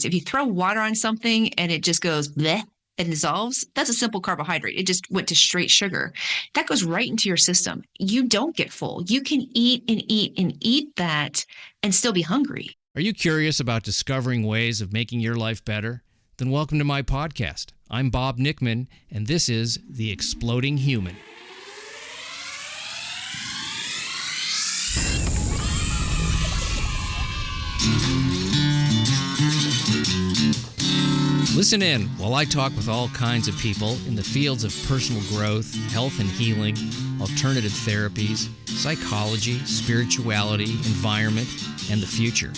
If you throw water on something and it just goes bleh and dissolves, that's a simple carbohydrate. It just went to straight sugar. That goes right into your system. You don't get full. You can eat and eat and eat that and still be hungry. Are you curious about discovering ways of making your life better? Then welcome to my podcast. I'm Bob Nickman, and this is The Exploding Human. Listen in while I talk with all kinds of people in the fields of personal growth, health and healing, alternative therapies, psychology, spirituality, environment, and the future.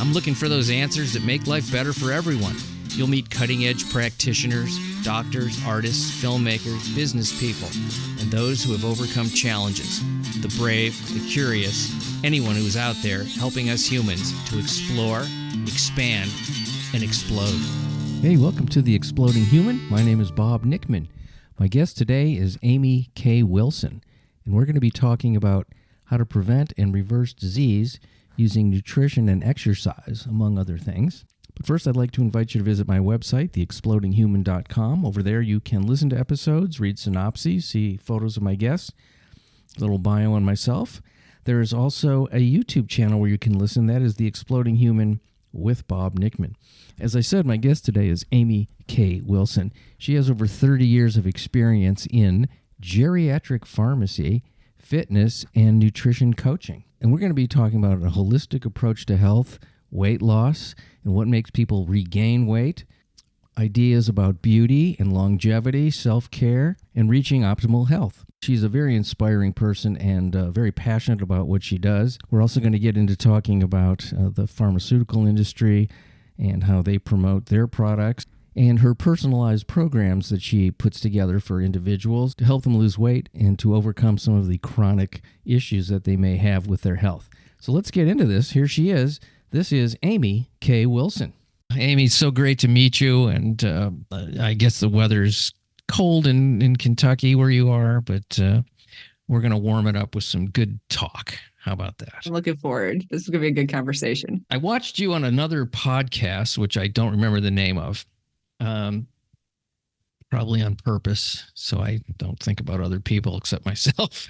I'm looking for those answers that make life better for everyone. You'll meet cutting-edge practitioners, doctors, artists, filmmakers, business people, and those who have overcome challenges. The brave, the curious, anyone who is out there helping us humans to explore, expand, and explode. Hey, welcome to The Exploding Human. My name is Bob Nickman. My guest today is Amy K. Wilson, and we're going to be talking about how to prevent and reverse disease using nutrition and exercise, among other things. But first, I'd like to invite you to visit my website, theexplodinghuman.com. Over there, you can listen to episodes, read synopses, see photos of my guests, a little bio on myself. There is also a YouTube channel where you can listen. That is The Exploding Human with Bob Nickman. As I said, my guest today is Amy K. Wilson. She has over 30 years of experience in geriatric pharmacy, fitness, and nutrition coaching. And we're going to be talking about a holistic approach to health, weight loss, and what makes people regain weight, ideas about beauty and longevity, self-care, and reaching optimal health. She's a very inspiring person and very passionate about what she does. We're also going to get into talking about the pharmaceutical industry and how they promote their products, and her personalized programs that she puts together for individuals to help them lose weight and to overcome some of the chronic issues that they may have with their health. So let's get into this. Here she is. This is Amy K. Wilson. Amy, it's so great to meet you, and I guess the weather's cold in Kentucky where you are, but we're going to warm it up with some good talk. How about that? I'm looking forward. This is going to be a good conversation. I watched you on another podcast, which I don't remember the name of, probably on purpose, so I don't think about other people except myself.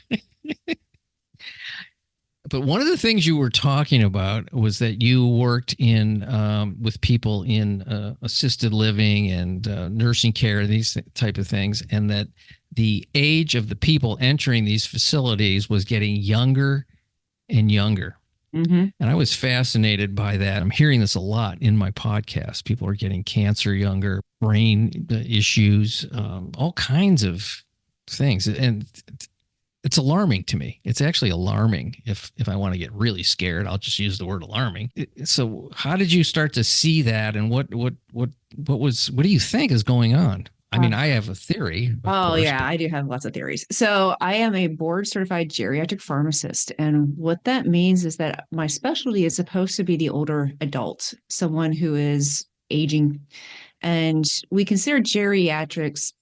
But one of the things you were talking about was that you worked in with people in assisted living and nursing care, these type of things, and that the age of the people entering these facilities was getting younger and younger. Mm-hmm. And I was fascinated by that. I'm hearing this a lot in my podcast. People are getting cancer younger, brain issues, all kinds of things. And it's alarming to me. It's actually alarming. If I want to get really scared, I'll just use the word alarming. So how did you start to see that, and what do you think is going on? I mean, I have a theory. I do have lots of theories. So I am a board certified geriatric pharmacist. And what that means is that my specialty is supposed to be the older adult, someone who is aging. And we consider geriatrics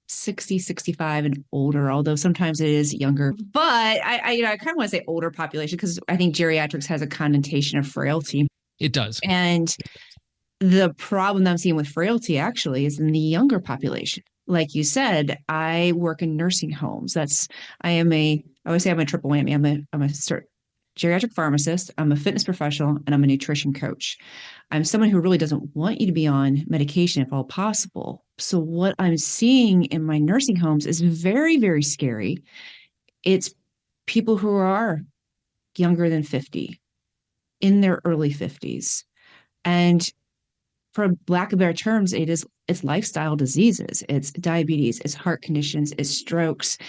60, 65 and older, although sometimes it is younger. But I kind of want to say older population because I think geriatrics has a connotation of frailty. It does. And the problem that I'm seeing with frailty actually is in the younger population. Like you said, I work in nursing homes. I always say I'm a triple whammy. I'm a geriatric pharmacist, I'm a fitness professional, and I'm a nutrition coach. I'm someone who really doesn't want you to be on medication if all possible. So what I'm seeing in my nursing homes is very, very scary. It's people who are younger than 50, in their early 50s. And for lack of better terms, it's lifestyle diseases. It's diabetes, it's heart conditions, it's strokes,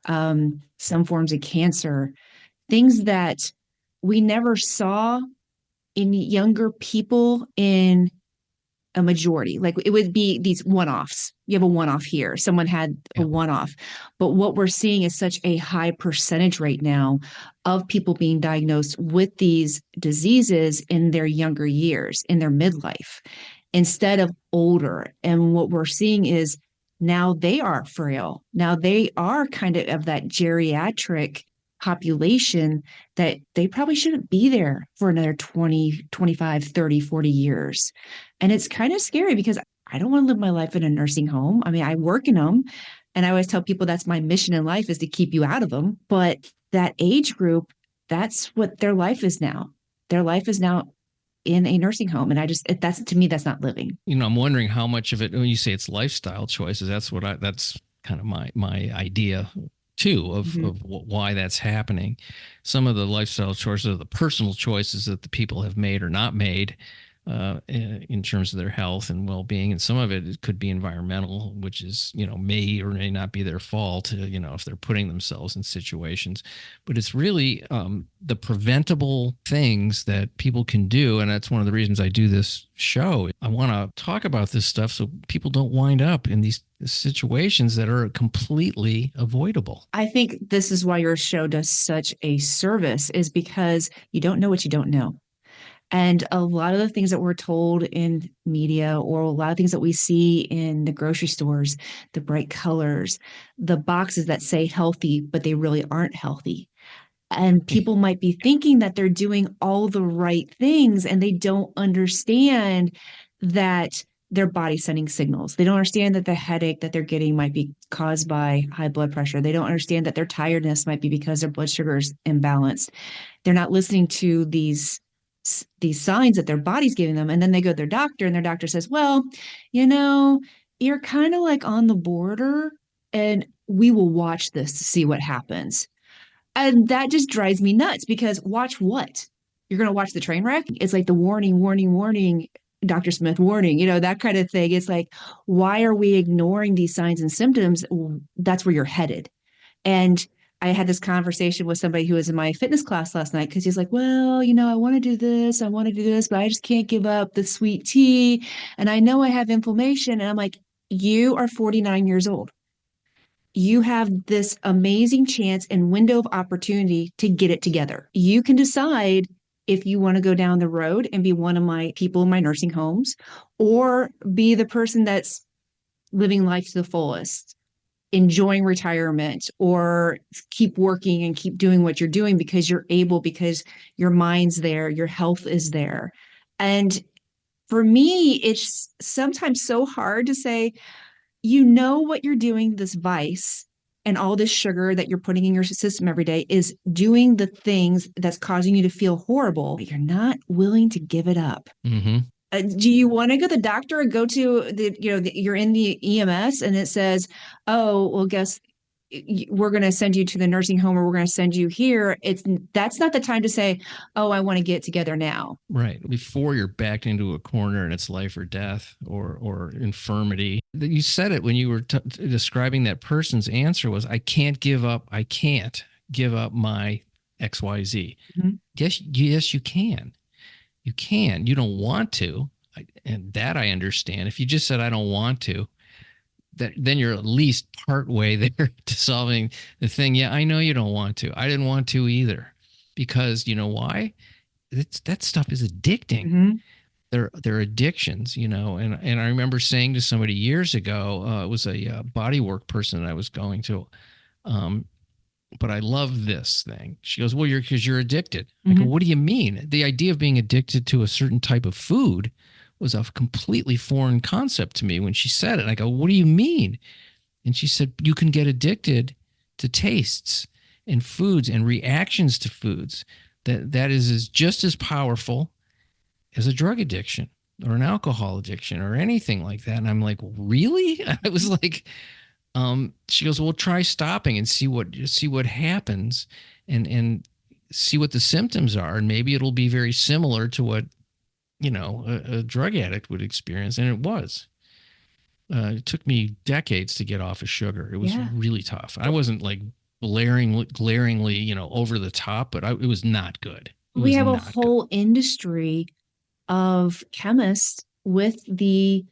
some forms of cancer, things that we never saw in younger people in a majority. Like it would be these one-offs. You have a one-off here. Someone had a one-off. But what we're seeing is such a high percentage right now of people being diagnosed with these diseases in their younger years, in their midlife, instead of older. And what we're seeing is now they are frail. Now they are kind of that geriatric population that they probably shouldn't be there for another 20, 25, 30, 40 years. And it's kind of scary because I don't want to live my life in a nursing home. I mean, I work in them, and I always tell people that's my mission in life is to keep you out of them. But that age group, that's what their life is now. Their life is now in a nursing home. And that's to me, that's not living. I'm wondering how much of it, when you say it's lifestyle choices, that's kind of my idea too of why that's happening. Some of the lifestyle choices are the personal choices that the people have made or not made in terms of their health and well-being, and some of it could be environmental, which is may or may not be their fault, if they're putting themselves in situations. But it's really the preventable things that people can do, and that's one of the reasons I do this show. I want to talk about this stuff so people don't wind up in these situations that are completely avoidable. I think this is why your show does such a service, is because you don't know what you don't know. And a lot of the things that we're told in media, or a lot of things that we see in the grocery stores, the bright colors, the boxes that say healthy, but they really aren't healthy. And people might be thinking that they're doing all the right things, and they don't understand that their body's sending signals. They don't understand that the headache that they're getting might be caused by high blood pressure. They don't understand that their tiredness might be because their blood sugar is imbalanced. They're not listening to these signs that their body's giving them. And then they go to their doctor, and their doctor says, well, you're kind of like on the border, and we will watch this to see what happens. And that just drives me nuts, because watch what? You're going to watch the train wreck? It's like the warning, warning, warning, Dr. Smith warning, that kind of thing. It's like, why are we ignoring these signs and symptoms? That's where you're headed. And I had this conversation with somebody who was in my fitness class last night, because he's like, well, I want to do this. I want to do this, but I just can't give up the sweet tea. And I know I have inflammation. And I'm like, you are 49 years old. You have this amazing chance and window of opportunity to get it together. You can decide if you want to go down the road and be one of my people in my nursing homes, or be the person that's living life to the fullest, enjoying retirement, or keep working and keep doing what you're doing because you're able, because your mind's there, your health is there. And for me, it's sometimes so hard to say, what you're doing, this vice and all this sugar that you're putting in your system every day is doing the things that's causing you to feel horrible, but you're not willing to give it up. Mm-hmm. Do you want to go to the doctor and go to you're in the EMS and it says, oh, well, guess we're going to send you to the nursing home, or we're going to send you here. That's not the time to say, oh, I want to get together now. Right. Before you're backed into a corner and it's life or death or infirmity. You said it when you were describing that person's answer was, I can't give up. I can't give up my XYZ. Mm-hmm. Yes, you can. You can. You don't want to. And that I understand. If you just said, I don't want to, then you're at least part way there to solving the thing. Yeah, I know you don't want to. I didn't want to either, because you know why? That stuff is addicting. Mm-hmm. They're addictions, and I remember saying to somebody years ago, it was a bodywork person that I was going to, but I love this thing. She goes, well, because you're addicted. Mm-hmm. I go, what do you mean? The idea of being addicted to a certain type of food was a completely foreign concept to me when she said it. I go, what do you mean? And she said, you can get addicted to tastes and foods and reactions to foods. That is just as powerful as a drug addiction or an alcohol addiction or anything like that. And I'm like, really? I was like, she goes, well, try stopping and see what happens and see what the symptoms are. And maybe it'll be very similar to what, a drug addict would experience. And it was. It took me decades to get off of sugar. It was really tough. I wasn't like glaringly, over the top, but it was not good. We have a whole industry of chemists with the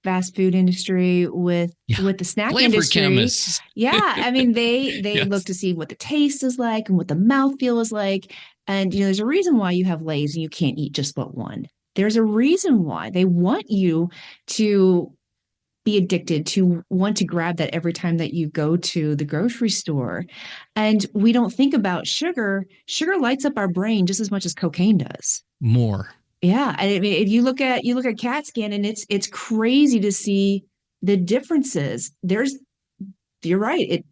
fast food industry, with the snack flavor industry. Chemists. Yeah. I mean, they look to see what the taste is like and what the mouthfeel is like. And, there's a reason why you have Lay's and you can't eat just but one. There's a reason why they want you to be addicted, to want to grab that every time that you go to the grocery store. And we don't think about sugar. Sugar lights up our brain just as much as cocaine does. More. Yeah, I mean, if you look at CAT scan, and it's crazy to see the differences. You're right, it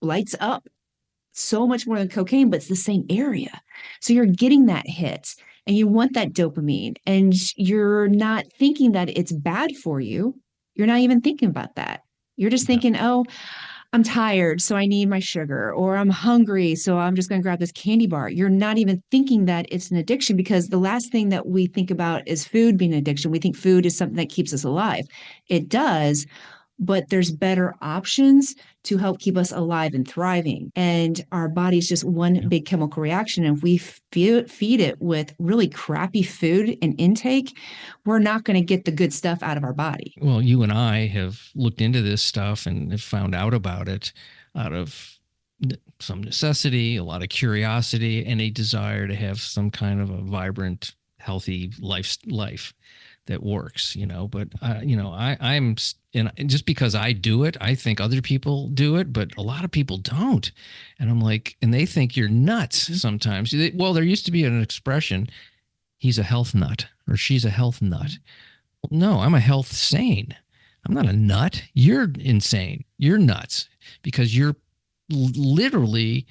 lights up so much more than cocaine, but it's the same area. So you're getting that hit and you want that dopamine, and you're not thinking that it's bad for you. You're not even thinking about that. You're just No. thinking, oh, I'm tired, so I need my sugar, or I'm hungry, so I'm just going to grab this candy bar. You're not even thinking that it's an addiction, because the last thing that we think about is food being an addiction. We think food is something that keeps us alive. It does, but there's better options to help keep us alive and thriving. And our body's just one Yeah. big chemical reaction. And if we feed it with really crappy food and intake, we're not going to get the good stuff out of our body. Well, you and I have looked into this stuff and have found out about it out of some necessity, a lot of curiosity, and a desire to have some kind of a vibrant, healthy life that works. But I'm and just because I do it, I think other people do it, but a lot of people don't. And I'm like, and they think you're nuts sometimes. Well, there used to be an expression, he's a health nut or she's a health nut. No, I'm a health sane. I'm not a nut. You're insane. You're nuts because you're literally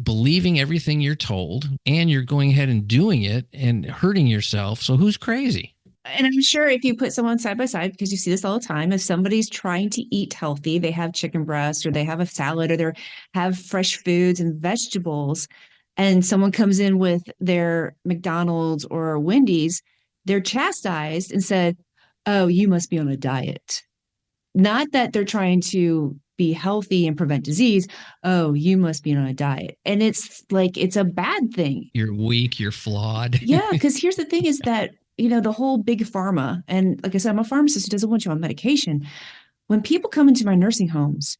believing everything you're told and you're going ahead and doing it and hurting yourself. So who's crazy? And I'm sure if you put someone side by side, because you see this all the time, if somebody's trying to eat healthy, they have chicken breast or they have a salad or they have fresh foods and vegetables, and someone comes in with their McDonald's or Wendy's, they're chastised and said, "Oh, you must be on a diet." Not that they're trying to be healthy and prevent disease. "Oh, you must be on a diet." And it's like, it's a bad thing. You're weak. You're flawed. Yeah, because here's the thing is that, the whole big pharma, and like I said, I'm a pharmacist who doesn't want you on medication. When people come into my nursing homes,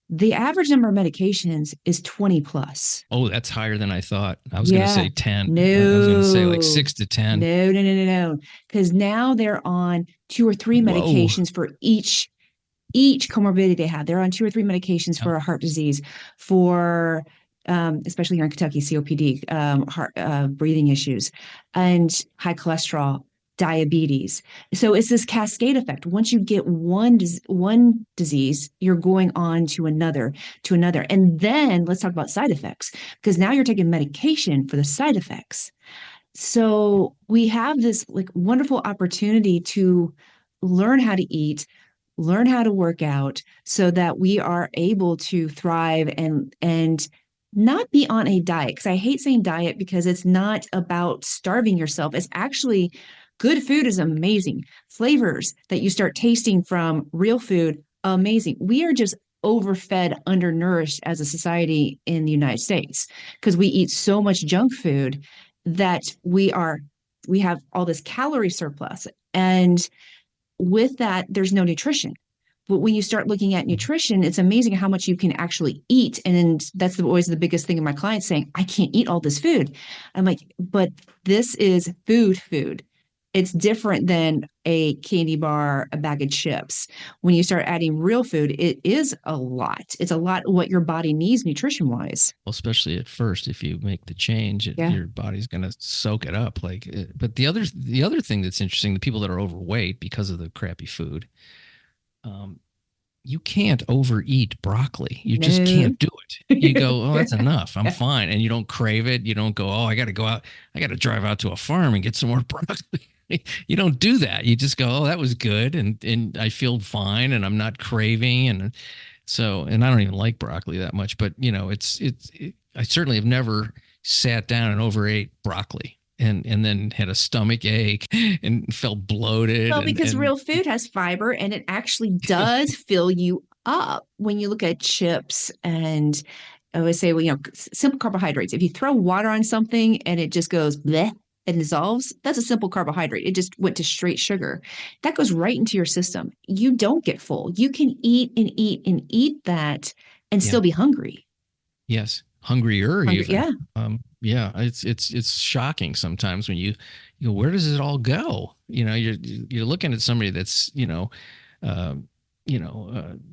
the average number of medications is 20 plus. Oh, that's higher than I thought. I was going to Yeah. say 10. I was going to say like No, 6 to 10. no. Because now they're on two or three Whoa. medications for each comorbidity they have. They're on two or three medications Yep. for a heart disease, for especially here in Kentucky, COPD, heart, breathing issues, and high cholesterol, diabetes. So it's this cascade effect. Once you get one disease, you're going on to another. And then let's talk about side effects, because now you're taking medication for the side effects. So we have this like wonderful opportunity to learn how to eat, learn how to work out, so that we are able to thrive and not be on a diet. Because I hate saying diet, because it's not about starving yourself. It's actually, good food is amazing. Flavors that you start tasting from real food, amazing. We are just overfed, undernourished as a society in the United States, because we eat so much junk food that we have all this calorie surplus. And with that, there's no nutrition. But when you start looking at nutrition, it's amazing how much you can actually eat. And that's always the biggest thing of my clients saying, "I can't eat all this food." I'm like, but this is food. It's different than a candy bar, a bag of chips. When you start adding real food, it is a lot. It's a lot what your body needs nutrition wise. Well, especially at first, if you make the change, Yeah. your body's going to soak it up. But the other thing that's interesting, the people that are overweight because of the crappy food, um, you can't overeat broccoli. You just No. can't do it. You go, oh, that's enough. I'm fine. And you don't crave it. You don't go, oh, I got to go out. I got to drive out to a farm and get some more broccoli. You don't do that. You just go, oh, that was good. And I feel fine and I'm not craving. And I don't even like broccoli that much, but I certainly have never sat down and overate broccoli. And then had a stomach ache and felt bloated. Well, because And real food has fiber and it actually does fill you up. When you look at chips, and I always say, well, simple carbohydrates. If you throw water on something and it just goes bleh and dissolves, that's a simple carbohydrate. It just went to straight sugar. That goes right into your system. You don't get full. You can eat and eat and eat that and yeah. still be hungry. Yes, hungrier Hungry, even. yeah. Yeah, it's shocking sometimes when you go, where does it all go? You're looking at somebody that's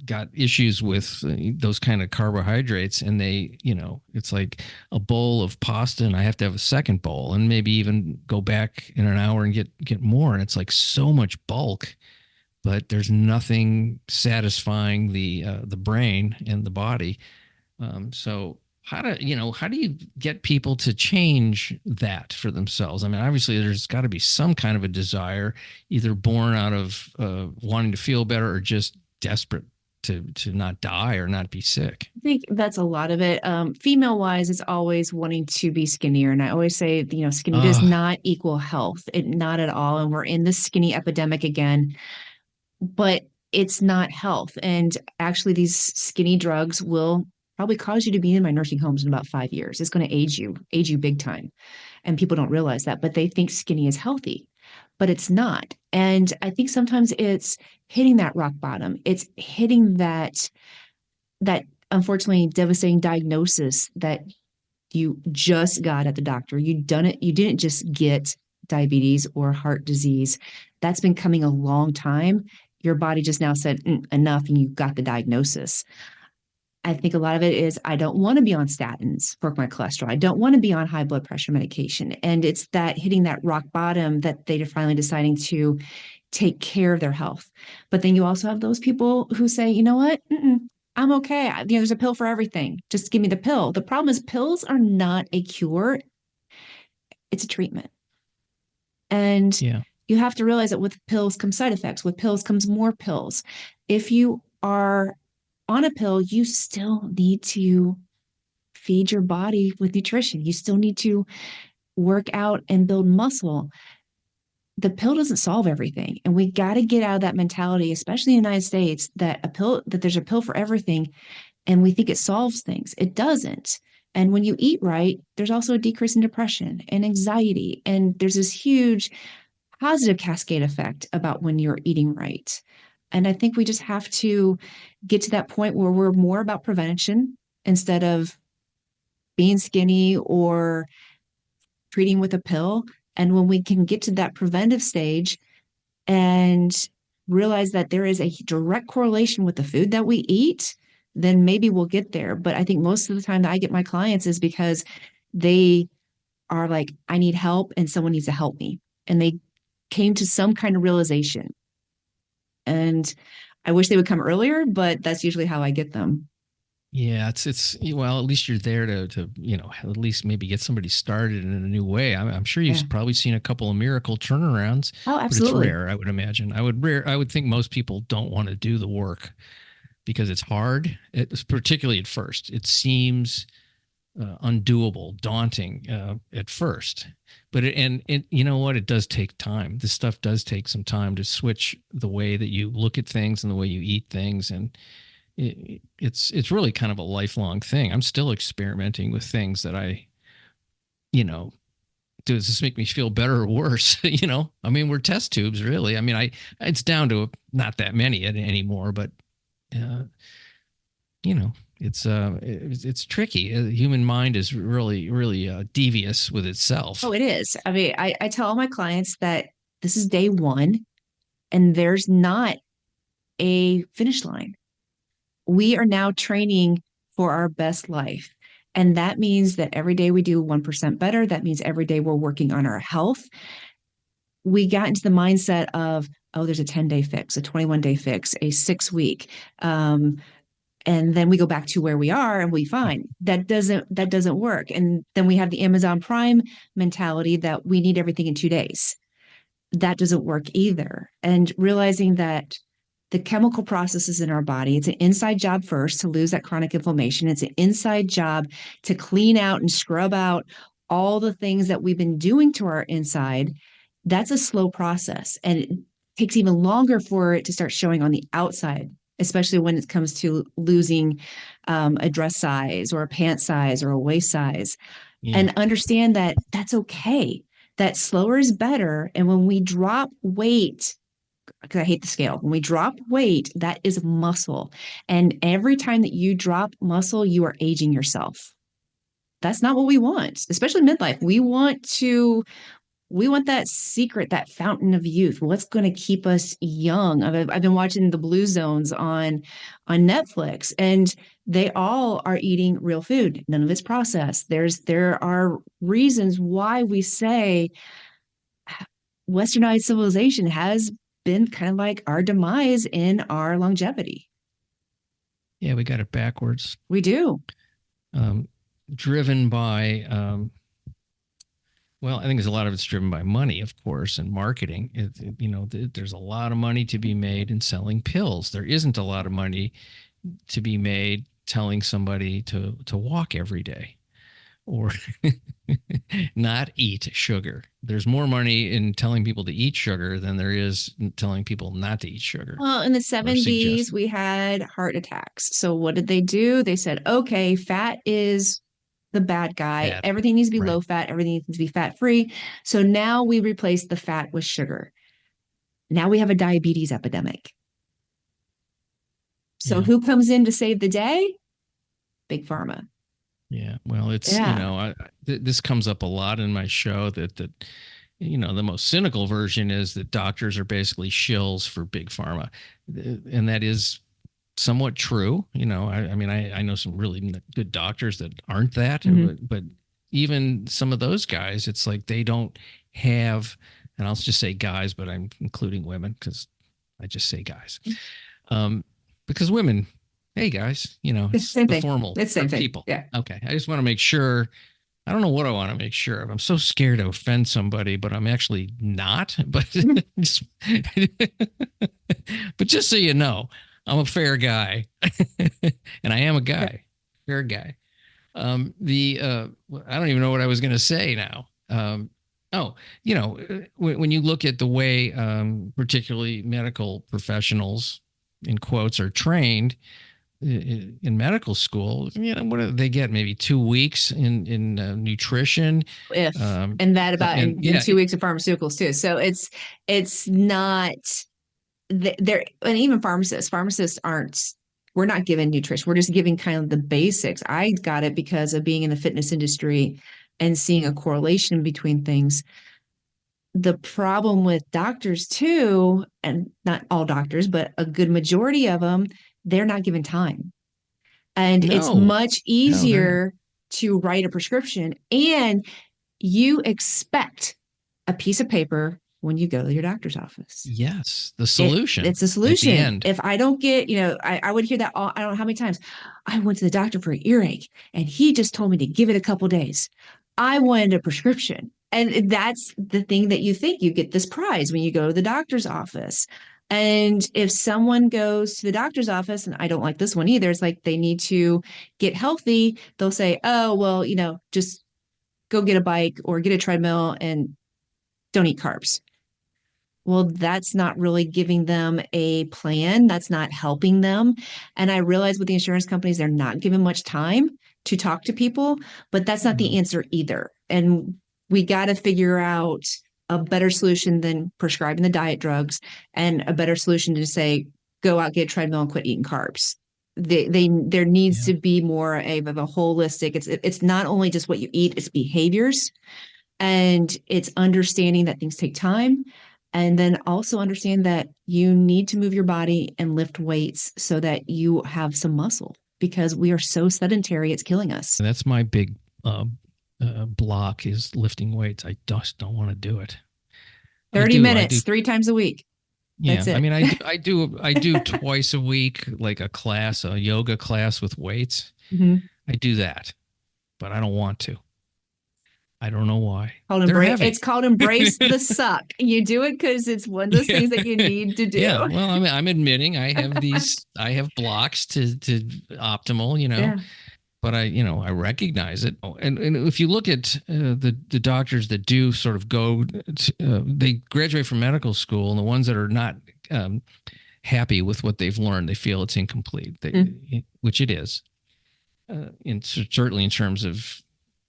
got issues with those kind of carbohydrates, and it's like a bowl of pasta, and I have to have a second bowl, and maybe even go back in an hour and get more, and it's like so much bulk, but there's nothing satisfying the brain and the body. So how do you get people to change that for themselves? I mean, obviously there's got to be some kind of a desire, either born out of wanting to feel better or just desperate to not die or not be sick. I think that's a lot of it. Female wise, it's always wanting to be skinnier. And I always say, skinny does Ah, not equal health. Not at all. And we're in the skinny epidemic again, but it's not health. And actually, these skinny drugs will probably cause you to be in my nursing homes in about 5 years. It's going to age you big time. And people don't realize that, but they think skinny is healthy, but it's not. And I think sometimes it's hitting that rock bottom. It's hitting that unfortunately devastating diagnosis that you just got at the doctor. You didn't just get diabetes or heart disease. That's been coming a long time. Your body just now said enough and you got the diagnosis. I think a lot of it is I don't want to be on statins for my cholesterol. I don't want to be on high blood pressure medication. And it's that hitting that rock bottom that they're finally deciding to take care of their health. But then you also have those people who say, you know what? I'm okay. There's a pill for everything. Just give me the pill. The problem is pills are not a cure. It's a treatment. And yeah. you have to realize that with pills come side effects. With pills comes more pills. If you are on a pill, you still need to feed your body with nutrition. You still need to work out and build muscle. The pill doesn't solve everything. And we got to get out of that mentality, especially in the United States, that there's a pill for everything and we think it solves things. It doesn't. And when you eat right, there's also a decrease in depression and anxiety. And there's this huge positive cascade effect about when you're eating right. And I think we just have to get to that point where we're more about prevention instead of being skinny or treating with a pill. And when we can get to that preventive stage and realize that there is a direct correlation with the food that we eat, then maybe we'll get there. But I think most of the time that I get my clients is because they are like, I need help and someone needs to help me. And they came to some kind of realization. And I wish they would come earlier, but that's usually how I get them. Yeah, it's well, at least you're there to at least maybe get somebody started in a new way. I'm sure Yeah. you've probably seen a couple of miracle turnarounds, Oh, but it's absolutely. rare, I would imagine. I would think most people don't want to do the work because it's hard. It's particularly at first. It seems undoable, daunting at first. But you know what? It does take time. This stuff does take some time to switch the way that you look at things and the way you eat things, and it's really kind of a lifelong thing. I'm still experimenting with things that you know, does this make me feel better or worse? I mean, we're test tubes, really. I mean, it's down to not that many anymore, but uh, it's tricky. The human mind is really, really devious with Oh, itself. it is. I mean, I tell all my clients that this is day one and there's not a finish line. We are now training for our best life. And that means that every day we do 1% better. That means every day we're working on our health. We got into the mindset of, oh, there's a 10-day fix, a 21-day fix, a 6 week. And then we go back to where we are and we find that doesn't work. And then we have the Amazon Prime mentality that we need everything in 2 days. That doesn't work either. And realizing that the chemical processes in our body, it's an inside job first to lose that chronic inflammation. It's an inside job to clean out and scrub out all the things that we've been doing to our inside. That's a slow process. And it takes even longer for it to start showing on the outside, especially when it comes to losing a dress size or a pant size or a waist size. Yeah. And understand that that's okay. That slower is better. And when we drop weight, because I hate the scale. When we drop weight, that is muscle. And every time that you drop muscle, you are aging yourself. That's not what we want, especially midlife. We want to We want that secret, that fountain of youth. What's going to keep us young? I've been watching the Blue Zones on Netflix, and they all are eating real food. None of it's processed. There are reasons why we say westernized civilization has been kind of like our demise in our longevity. Yeah, we got it backwards. We do. Um, Driven by, well, I think there's a lot of it's driven by money, of course, and marketing. There's a lot of money to be made in selling pills. There isn't a lot of money to be made telling somebody to walk every day or not eat sugar. There's more money in telling people to eat sugar than there is in telling people not to eat sugar Well, in the or 70s, suggesting we had heart attacks. So what did they do? They said, okay, fat is the bad guy. that. Everything needs to be Right. low fat. Everything needs to be fat free. So now we replace the fat with sugar. Now we have a diabetes epidemic. So Yeah. who comes in to save the day? Big pharma. Yeah. Well, Yeah. this comes up a lot in my show that the most cynical version is that doctors are basically shills for big pharma. And that is somewhat true. I know some really good doctors that aren't that, Mhm. but even some of those guys, it's like they don't have, and I'll just say guys, but I'm including women because I just say guys. Um, because women, hey guys, it's Same the thing. formal It's the same thing. people. Yeah. Okay. I just want to make sure. I don't know what I want to make sure of. I'm so scared to offend somebody, but I'm actually not. But just, but just so you know, I'm a fair guy, and I am a Yeah. guy, fair guy. I don't even know what I was going to say now. Oh, when you look at the way, particularly medical professionals, in quotes, are trained in medical school, what do they get? Maybe 2 weeks in nutrition, If um, and that about and in yeah, 2 weeks of pharmaceuticals too. So it's not there, and even pharmacists aren't, we're not giving nutrition, we're just giving kind of the basics. I got it because of being in the fitness industry and seeing a correlation between things. The problem with doctors too, and not all doctors but a good majority of them, they're not given time, and it's no, much no, they're not. easier to write a prescription, and you expect a piece of paper when you go to your doctor's office. Yes, the it solution it's a at the solution. end. If I don't get, I would hear that all, I don't know how many times. I went to the doctor for an earache and he just told me to give it a couple days. I wanted a prescription. And that's the thing that you think you get this prize when you go to the doctor's office. And if someone goes to the doctor's office, and I don't like this one either, it's like they need to get healthy, they'll say, oh, well, just go get a bike or get a treadmill and don't eat carbs. Well, that's not really giving them a plan. That's not helping them. And I realize with the insurance companies, they're not giving much time to talk to people, but that's not the No. answer either. And we got to figure out a better solution than prescribing the diet drugs, and a better solution to say, go out, get a treadmill and quit eating carbs. There needs Yeah. to be more of a holistic. It's not only just what you eat, it's behaviors, and it's understanding that things take time, and then also understand that you need to move your body and lift weights so that you have some muscle, because we are so sedentary, it's killing us. And that's my big block is lifting weights. I just don't want to do it. 30 I do. minutes 3 times a week. Yeah. That's I it. mean, I do twice a week, like a yoga class with weights. Mm-hmm. I do that, but I don't want to. I don't know why. Called They're embrace. heavy. It's called embrace the suck. You do it because it's one of those Yeah. things that you need to Yeah. do. Well, I'm admitting I have blocks to optimal, Yeah. but I recognize it. Oh, and if you look at the doctors that do sort of they graduate from medical school, and the ones that are not happy with what they've learned, they feel it's incomplete, which it is, certainly in terms of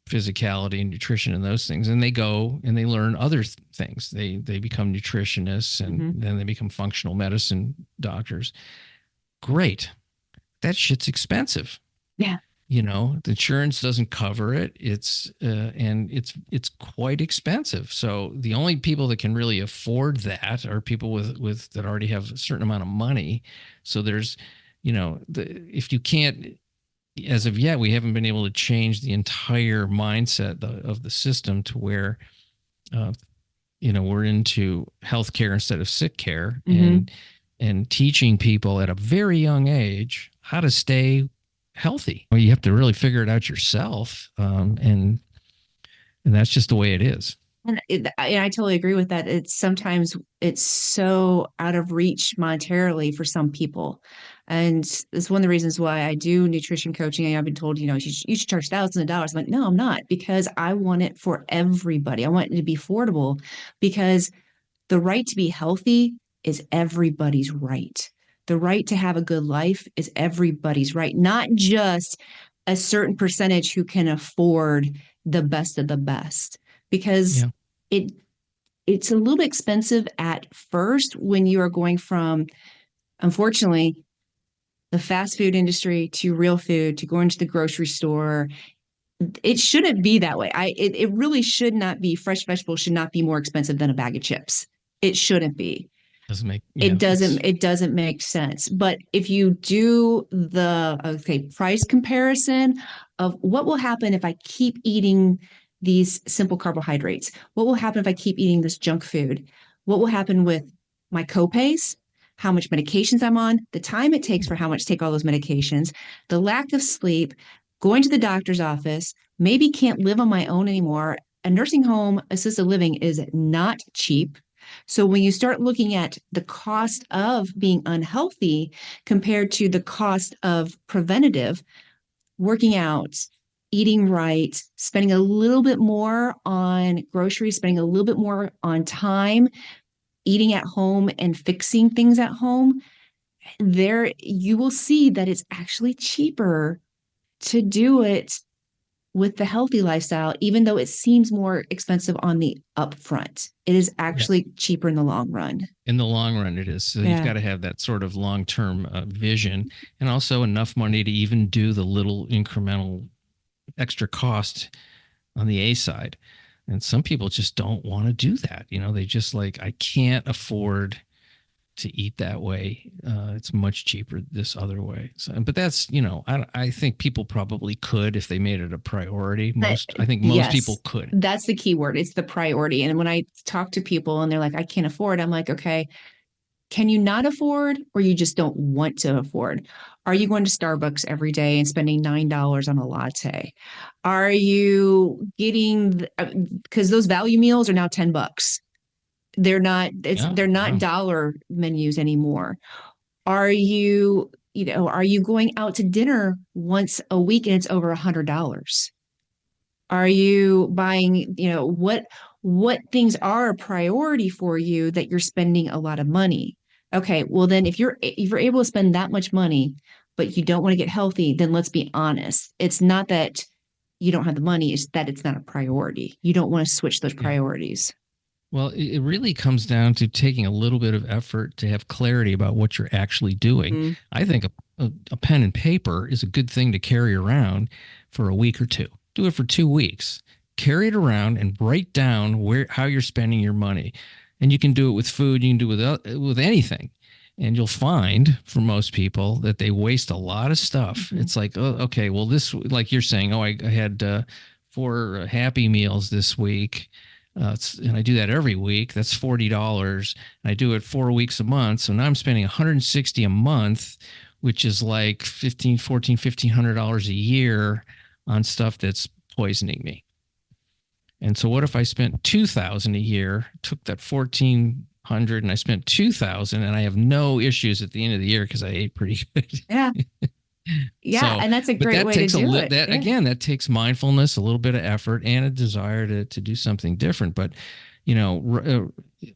physicality and nutrition and those things. And they go and they learn other things. They become nutritionists, and then they become functional medicine doctors. Great. That shit's expensive. Yeah. The insurance doesn't cover it. It's quite expensive. So the only people that can really afford that are people with that already have a certain amount of money. So there's, if you can't, as of yet, we haven't been able to change the entire mindset of the system to where, uh, we're into healthcare instead of sick care, Mm-hmm. and teaching people at a very young age how to stay healthy. Well, you have to really figure it out yourself, and that's just the way it is. And I totally agree with that. It's so out of reach monetarily for some people. And it's one of the reasons why I do nutrition coaching. I've been told, you should charge thousands of dollars. I'm like, no, I'm not, because I want it for everybody. I want it to be affordable, because the right to be healthy is everybody's right. The right to have a good life is everybody's right, not just a certain percentage who can afford the best of the best. Because Yeah. it it's a little bit expensive at first when you are going from, unfortunately, the fast food industry to real food to going to the grocery store. It shouldn't be that way. It really should not be. Fresh vegetables should not be more expensive than a bag of chips. It shouldn't be. Doesn't make, it yeah, doesn't it's, it doesn't make sense. But if you do the, okay, price comparison of what will happen if I keep eating these simple carbohydrates, what will happen if I keep eating this junk food, what will happen with my copays, how much medications I'm on, the time it takes for how much to take all those medications, the lack of sleep, going to the doctor's office, maybe can't live on my own anymore. A nursing home assisted living is not cheap. So when you start looking at the cost of being unhealthy compared to the cost of preventative, working out, eating right, spending a little bit more on groceries, spending a little bit more on time, eating at home and fixing things at home, there you will see that it's actually cheaper to do it with the healthy lifestyle, even though it seems more expensive on the upfront. It is yeah. actually cheaper in the long run. In the long run, it is. So you've Yeah. got to have that sort of long term vision, and also enough money to even do the little incremental extra cost on the A side. And some people just don't want to do that. They just like, I can't afford to eat that way. It's much cheaper this other way. So, but that's, I think people probably could if they made it a priority. But I think most yes, people could. that's the key word. It's the priority. And when I talk to people and they're like, I can't afford, I'm like, okay, can you not afford, or you just don't want to afford? Are you going to Starbucks every day and spending $9 on a latte? Are you getting, because those value meals are now $10. Yeah. They're not Wow. dollar menus anymore. Are you going out to dinner once a week and it's over $100? Are you buying, what things are a priority for you that you're spending a lot of money? Okay, well then if you're able to spend that much money, but you don't want to get healthy, then let's be honest. It's not that you don't have the money, it's that it's not a priority. You don't want to switch those Yeah. priorities. Well, it really comes down to taking a little bit of effort to have clarity about what you're actually doing. Mm-hmm. I think a pen and paper is a good thing to carry around for a week or two. Do it for 2 weeks. Carry it around and write down how you're spending your money. And you can do it with food. You can do it with anything. And you'll find for most people that they waste a lot of stuff. Mm-hmm. It's like, oh, okay, well, this, like you're saying, oh, I had 4 Happy Meals this week. And I do that every week. That's $40. And I do it 4 weeks a month. So now I'm spending $160 a month, which is like $1,500 a year on stuff that's poisoning me. And so what if I spent $2,000 a year, took that $1,400 and I spent $2,000 and I have no issues at the end of the year because I ate pretty good. Yeah. Yeah, So, and that's a but great that way to takes do it. that Yeah. again, that takes mindfulness, a little bit of effort, and a desire to do something different. But,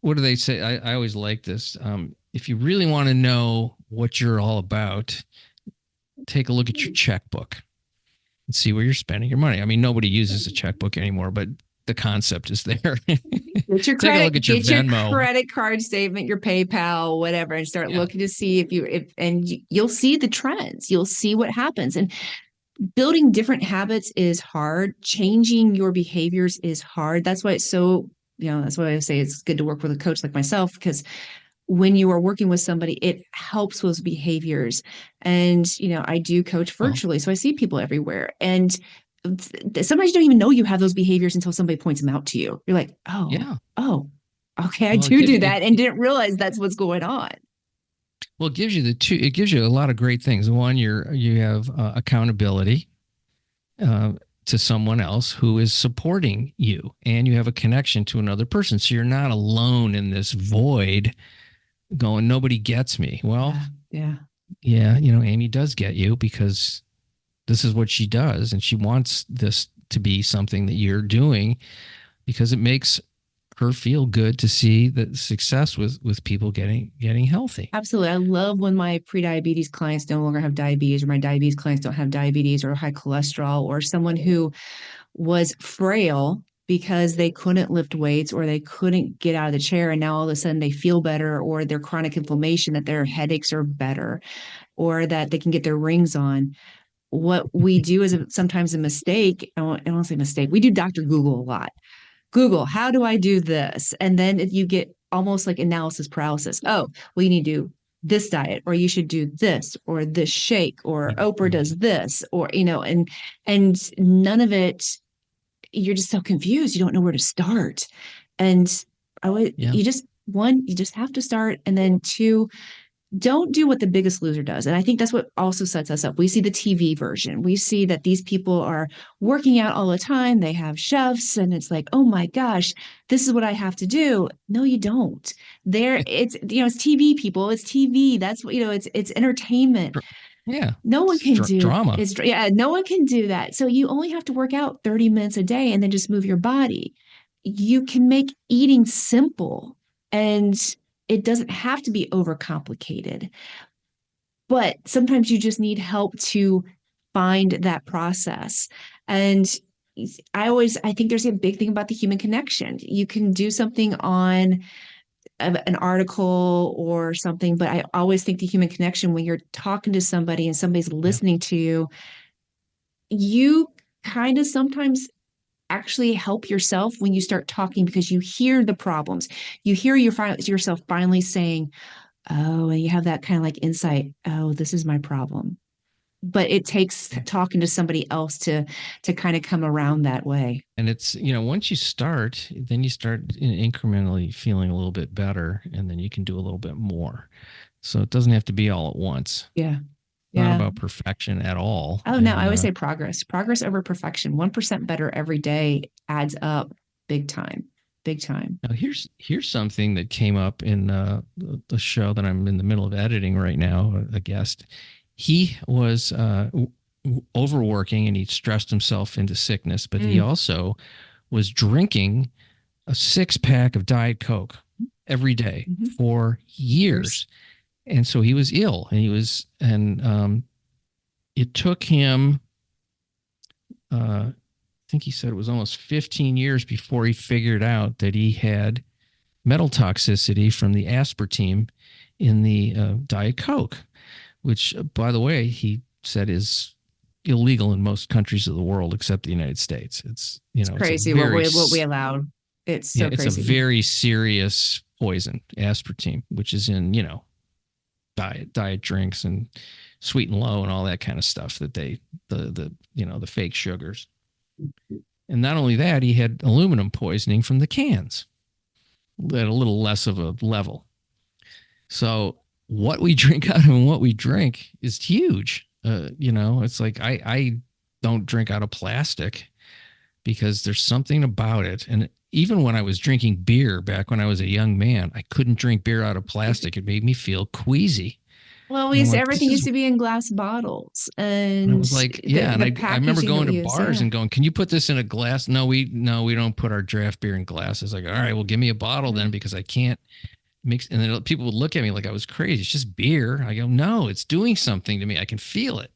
what do they say? I always like this. If you really want to know what you're all about, take a look at your checkbook and see where you're spending your money. I mean, nobody uses a checkbook anymore, but the concept is there. Take a look at your Get your Venmo. credit card statement, your PayPal, whatever, and start Yeah. looking to see if you'll see the trends. You'll see what happens. And building different habits is hard. Changing your behaviors is hard. That's why it's so, that's why I say it's good to work with a coach like myself, because when you are working with somebody, it helps those behaviors. And, I do coach Well, virtually. So I see people everywhere. And sometimes you don't even know you have those behaviors until somebody points them out to you. You're like, yeah. oh, okay, I Well, do do that and didn't realize that's what's going on. well, it gives you the two. It gives you a lot of great things. One, you have accountability uh, to someone else who is supporting you, and you have a connection to another person. So you're not alone in this void, going, nobody gets me. Well, Yeah. Yeah. yeah, Amy does get you because this is what she does, and she wants this to be something that you're doing because it makes her feel good to see the success with people getting healthy. Absolutely. I love when my pre-diabetes clients no longer have diabetes, or my diabetes clients don't have diabetes or high cholesterol, or someone who was frail because they couldn't lift weights or they couldn't get out of the chair, and now all of a sudden they feel better, or their chronic inflammation, that their headaches are better, or that they can get their rings on. What we do is sometimes a mistake. I don't say mistake. We do Dr. Google a lot. Google, how do I do this? And then if you get almost like analysis paralysis. Oh, well, you need to do this diet, or you should do this, or this shake, or Oprah does this, or, and none of it, you're just so confused. You don't know where to start. And Yeah. you just have to start. And then two, don't do what the biggest loser does. And I think that's what also sets us up. We see the TV version. We see that these people are working out all the time. They have chefs, and it's like, oh my gosh, this is what I have to do. No, you don't. It's TV people. It's TV. That's what, it's entertainment. Yeah. No one It's can do drama. it's yeah, no one can do that. So you only have to work out 30 minutes a day and then just move your body. You can make eating simple, and it doesn't have to be overcomplicated. But sometimes you just need help to find that process. And I think there's a big thing about the human connection. You can do something on an article or something, but I always think the human connection, when you're talking to somebody and somebody's Yeah. listening to you, you kind of sometimes actually help yourself when you start talking, because you hear the problems. You hear yourself finally saying, oh, and you have that kind of like insight. Oh, this is my problem. But it takes talking to somebody else to kind of come around that way. And it's, once you start, then you start incrementally feeling a little bit better, and then you can do a little bit more. So it doesn't have to be all at once. Yeah. Not Yeah. about perfection at all. Oh, no, I And always say progress over perfection. 1% better every day adds up big time, big time. now here's something that came up in the show that I'm in the middle of editing right now. A guest, he was overworking, and he stressed himself into sickness, but he Mm, also was drinking a 6 pack of Diet Coke every day mhm. for years. And so he was ill, and it took him, I think he said it was almost 15 years before he figured out that he had metal toxicity from the aspartame in the Diet Coke, which, by the way, he said is illegal in most countries of the world except the United States. It's, It's it's a crazy very, what we allow. It's yeah, so it's a crazy. very serious poison, aspartame, which is in, diet drinks and sweet and low and all that kind of stuff that the fake sugars. And not only that, he had aluminum poisoning from the cans at a little less of a level. So what we drink out of and what we drink is huge. It's like I don't drink out of plastic because there's something about it. And even when I was drinking beer back when I was a young man, I couldn't drink beer out of plastic. It made me feel queasy. Well, And I'm like, everything used to be in glass bottles, and I and was like, the yeah. And the I remember packaging that going we to use. bars Yeah. and going, can you put this in a glass? No, we don't put our draft beer in glasses. Like, all right, well, give me a bottle then, because I can't mix. And then people would look at me like I was crazy. It's just beer. I go, no, it's doing something to me. I can feel it.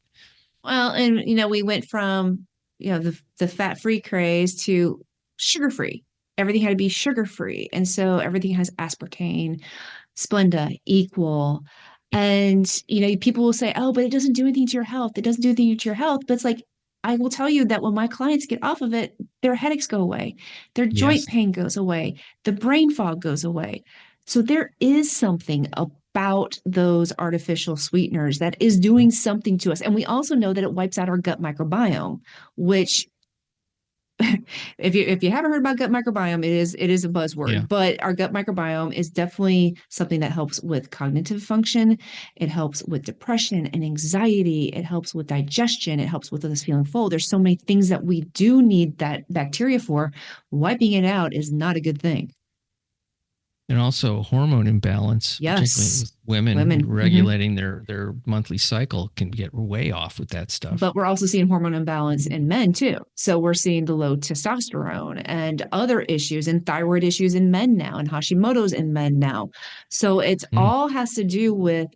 Well, and we went from the fat free craze to sugar free. Everything had to be sugar free, and so everything has aspartame, Splenda, Equal. And, people will say, oh, but it doesn't do anything to your health. It doesn't do anything to your health. But it's like, I will tell you that when my clients get off of it, their headaches go away, their joint Yes. pain goes away, the brain fog goes away. So there is something about those artificial sweeteners that is doing something to us. And we also know that it wipes out our gut microbiome, which if you haven't heard about gut microbiome, it is a Yeah. buzzword, but our gut microbiome is definitely something that helps with cognitive function. It helps with depression and anxiety. It helps with digestion. It helps with us feeling full. There's so many things that we do need that bacteria for. Wiping it out is not a good thing. And also hormone imbalance, particularly Yes, with women women. regulating their monthly cycle, can get way off with that stuff. But we're also seeing hormone imbalance in men too. So we're seeing the low testosterone and other issues and thyroid issues in men now and Hashimoto's in men now. So it's Mm. all has to do with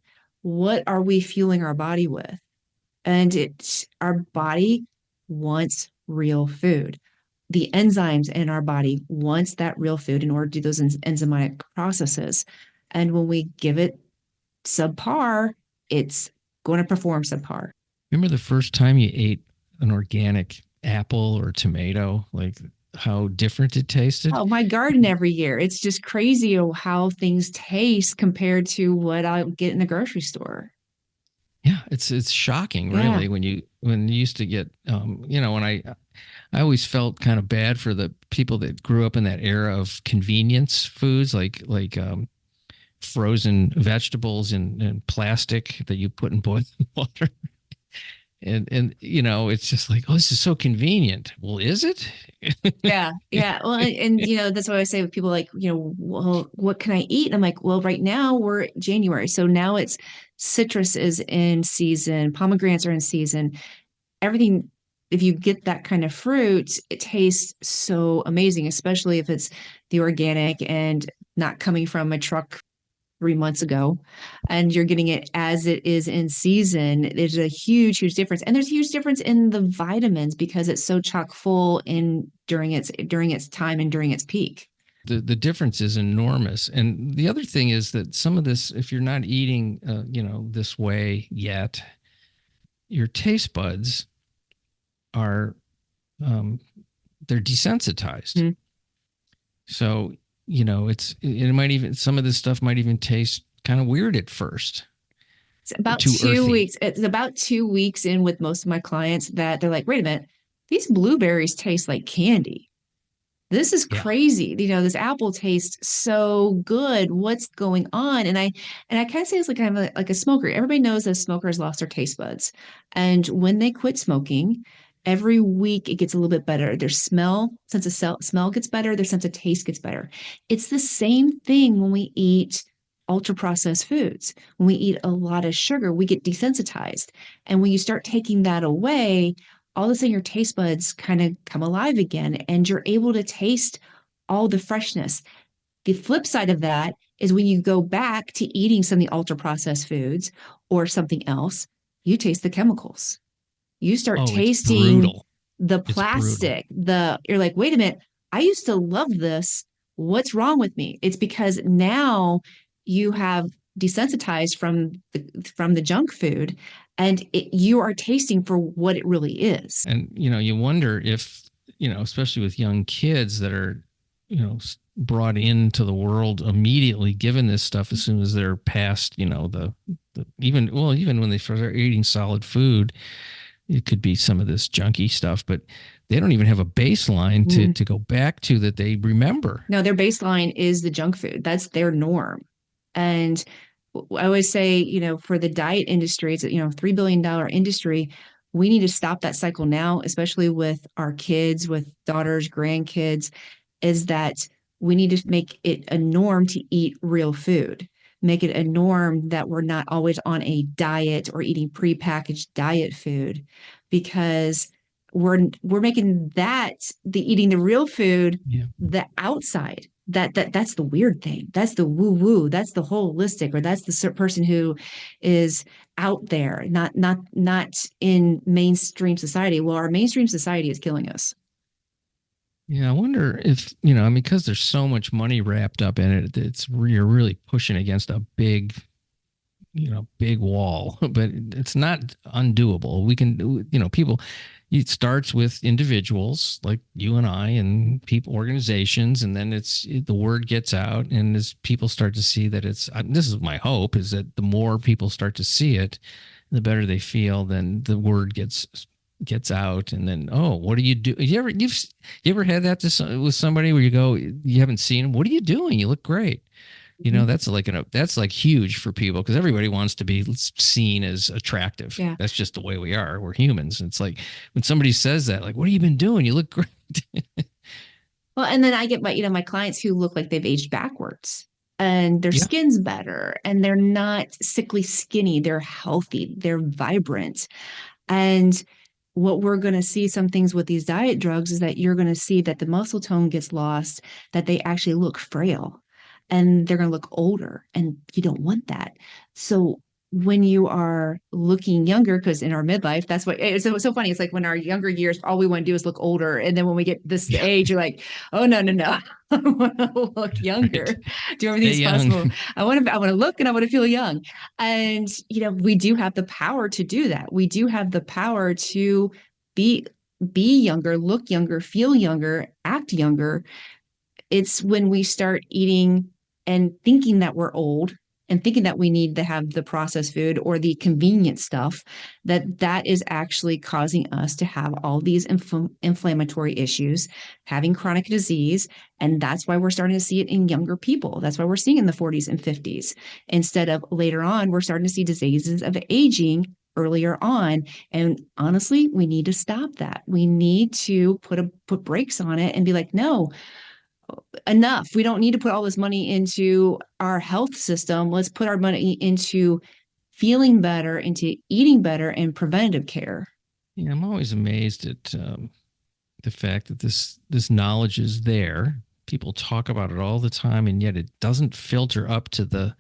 what are we fueling our body with? And it's our body wants real food. The enzymes in our body wants that real food in order to do those enzymatic processes. And when we give it subpar, it's going to perform subpar. Remember the first time you ate an organic apple or tomato, like how different it tasted? Oh, my garden every year. It's just crazy how things taste compared to what I get in the grocery store. Yeah, it's shocking, Yeah. really, when you used to get, when I always felt kind of bad for the people that grew up in that era of convenience foods, like frozen vegetables in plastic that you put in boiling water. And it's just like, oh, this is so convenient. Well, is it? Yeah. Yeah. Well, and that's why I say with people like, well, what can I eat? And I'm like, well, right now we're January. So now it's citrus is in season, pomegranates are in season. Everything, if you get that kind of fruit, it tastes so amazing, especially if it's the organic and not coming from a truck 3 months ago, and you're getting it as it is in season. There's a huge, huge difference, and there's a huge difference in the vitamins because it's so chock full in during its time and during its peak. The difference is enormous. And the other thing is that some of this, if you're not eating, this way yet, your taste buds are they're desensitized. Mhm. So, it might even, some of this stuff might even taste kind of weird at first, It's about too two earthy. weeks. It's about 2 weeks in with most of my clients that they're like, wait a minute, these blueberries taste like candy. This is Yeah. crazy. This apple tastes so good. What's going on? And I kind of say it's like kind of like a smoker. Everybody knows that a smoker has lost their taste buds. And when they quit smoking, every week it gets a little bit better. Their sense of smell gets better, their sense of taste gets better. It's the same thing when we eat ultra processed foods. When we eat a lot of sugar, we get desensitized. And when you start taking that away, all of a sudden your taste buds kind of come alive again and you're able to taste all the freshness. The flip side of that is when you go back to eating some of the ultra processed foods or something else, you taste the chemicals. You start Oh, it's tasting brutal. the It's brutal. plastic, you're like, wait a minute, I used to love this. What's wrong with me? It's because now you have desensitized from the junk food and you are tasting for what it really is. And, you wonder if, especially with young kids that are, brought into the world immediately given this stuff as soon as they're past, even when they start eating solid food, it could be some of this junky stuff, but they don't even have a baseline to Mm. to go back to that they remember. No, their baseline is the junk food. That's their norm. And I always say, for the diet industry, it's $3 billion industry. We need to stop that cycle now, especially with our kids, with daughters, grandkids, is that we need to make it a norm to eat real food. Make it a norm that we're not always on a diet or eating prepackaged diet food because we're making that the eating the real food Yeah. the outside that's the weird thing. That's the woo woo. That's the holistic, or that's the person who is out there, not in mainstream society. Well, our mainstream society is killing us. Yeah, I wonder if, I mean, because there's so much money wrapped up in it, you're really pushing against a big big wall, but it's not undoable. We can, people, it starts with individuals like you and I and people, organizations, and then the word gets out. And as people start to see that this is my hope, is that the more people start to see it, the better they feel, then the word gets out. And then, oh, what do you do? You ever had that with somebody where you go, you haven't seen them? What are you doing? You look great. Mhm. That's like huge for people because everybody wants to be seen as attractive. Yeah. That's just the way we are. We're humans. It's like when somebody says that, like, what have you been doing? You look great. Well, and then I get my clients who look like they've aged backwards and their Yeah. skin's better and they're not sickly skinny. They're healthy. They're vibrant. And what we're going to see some things with these diet drugs is that you're going to see that the muscle tone gets lost, that they actually look frail and they're going to look older. And you don't want that. So when you are looking younger, because in our midlife, that's what it's so funny. It's like when our younger years, all we want to do is look older. And then when we get this Yeah. age, you're like, oh, no, no, no. I want to look Right. younger, do everything Stay as young. possible. I want to look and I want to feel young. And, we do have the power to do that. We do have the power to be be younger, look younger, feel younger, act younger. It's when we start eating and thinking that we're old and thinking that we need to have the processed food or the convenient stuff that is actually causing us to have all these inflammatory issues, having chronic disease. And that's why we're starting to see it in younger people. That's why we're seeing in the 40s and 50s instead of later on. We're starting to see diseases of aging earlier on. And honestly, we need to stop that. We need to put brakes on it and be like, no, enough. We don't need to put all this money into our health system. Let's put our money into feeling better, into eating better, and preventative care. Yeah, I'm always amazed at the fact that this knowledge is there. People talk about it all the time, and yet it doesn't filter up to the.